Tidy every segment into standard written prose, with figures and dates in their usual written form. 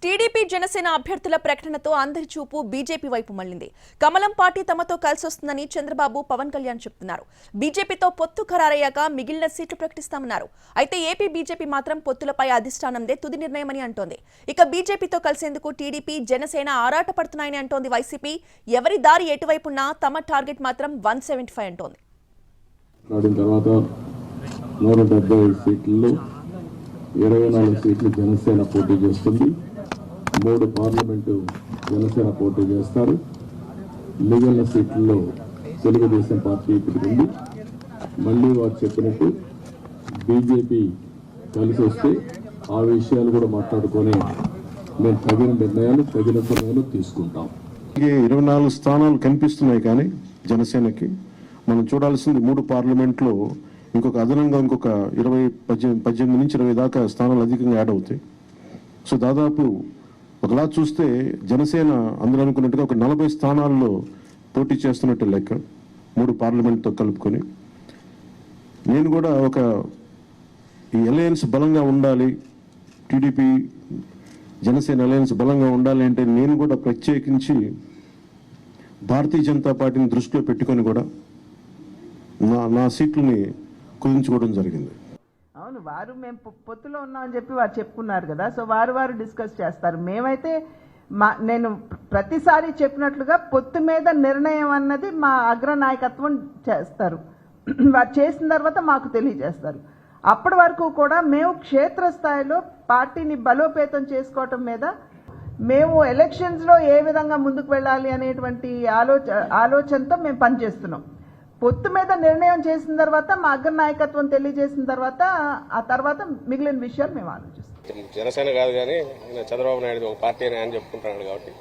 TDP Janasena అభ్యర్థుల ప్రకటనతో అందరి చూపు బీజేపీ వైపు మళ్లింది. కమలం పార్టీ తమతో కలిసొస్తుందని చంద్రబాబు, పవన్ కళ్యాణ్ చెప్తున్నారు. బీజేపీతో పొత్తు ఖరారయ్యాక మిగిలిన సీట్లు ప్రకటిస్తామన్నారు. అయితే ఏపీ బీజేపీ మాత్రం పొత్తులపై అధిష్టానందే తుది నిర్ణయమని అంటోంది. ఇక బీజేపీతో కలిసేందుకు టీడీపీ, జనసేన ఆరాటపడుతున్నాయని అంటోంది వైసీపీ. ఎవరి దారి ఎటువైపున్నా తమ టార్గెట్ మాత్రం 175 అంటోంది. తర్వాత 175 సీట్లలో 24 సీట్లు జనసేన పోటీ చేస్తుంది. 3 పార్లమెంటు జనసేన పోటీ చేస్తారు. మిగిలిన సీట్లలో తెలుగుదేశం పార్టీ ఇప్పుడు ఉంది. మళ్ళీ వారు చెప్పినట్టు బీజేపీ కలిసి వస్తే ఆ విషయాలు కూడా మాట్లాడుకొని మేము తగిన నిర్ణయాలు తగిన సమయంలో తీసుకుంటాం. 24 స్థానాలు కనిపిస్తున్నాయి, కానీ జనసేనకి మనం చూడాల్సింది 3 పార్లమెంట్లో ఇంకొక అదనంగా ఇంకొక 18 నుంచి 20 దాకా స్థానాలు అధికంగా యాడ్ అవుతాయి. సో దాదాపు ఒకలా చూస్తే జనసేన అందరూ అనుకున్నట్టుగా ఒక 40 స్థానాల్లో పోటీ చేస్తున్నట్టు లెక్క, 3 పార్లమెంట్తో కలుపుకొని. నేను కూడా ఈ అలయన్స్ బలంగా ఉండాలి, టీడీపీ జనసేన అలయన్స్ బలంగా ఉండాలి అంటే నేను కూడా ప్రత్యేకించి భారతీయ జనతా పార్టీని దృష్టిలో పెట్టుకొని కూడా నా సీట్లని కుదించుకోవడం జరిగింది. అవును, వారు మేము పొత్తులో ఉన్నామని చెప్పి వారు చెప్పుకున్నారు కదా, సో వారు డిస్కస్ చేస్తారు. మేమైతే నేను ప్రతిసారి చెప్పినట్లుగా పొత్తు మీద నిర్ణయం అన్నది మా అగ్రనాయకత్వం చేస్తారు. వారు చేసిన తర్వాత మాకు తెలియజేస్తారు. అప్పటి వరకు కూడా మేము క్షేత్రస్థాయిలో పార్టీని బలోపేతం చేసుకోవటం మీద, మేము ఎలక్షన్స్లో ఏ విధంగా ముందుకు వెళ్ళాలి అనేటువంటి ఆలోచనతో మేము పనిచేస్తున్నాం. పొత్తు మీద నిర్ణయం చేసిన తర్వాత మా అగ్రనాయకత్వం తెలియజేసిన తర్వాత ఆ తర్వాత మిగిలిన విషయాలు మేము ఆలోచిస్తాం. జనసేన కాదు, కానీ చంద్రబాబు నాయుడు ఒక పార్టీ అని ఆయన చెప్పుకుంటున్నాడు కాబట్టి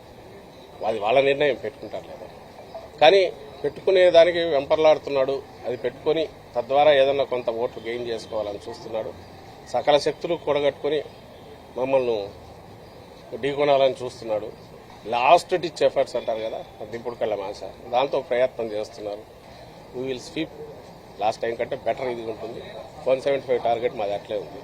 వాళ్ళ నిర్ణయం పెట్టుకుంటారు లేదా, కానీ పెట్టుకునే దానికి వెంపర్లాడుతున్నాడు. అది పెట్టుకొని తద్వారా ఏదన్నా కొంత ఓట్లు గెయిన్ చేసుకోవాలని చూస్తున్నాడు. సకల శక్తులు కూడగట్టుకుని మమ్మల్ని ఢీకొనాలని చూస్తున్నాడు. లాస్ట్ డిచ్ ఎఫర్ట్స్ అంటారు కదా, దింపుడు కళ్ళ మాస, దాంతో ప్రయత్నం చేస్తున్నారు. We will sweep last time కంటే బెటర్ ఇది ఉంటుంది. 175 టార్గెట్ మాది అట్లే ఉంది.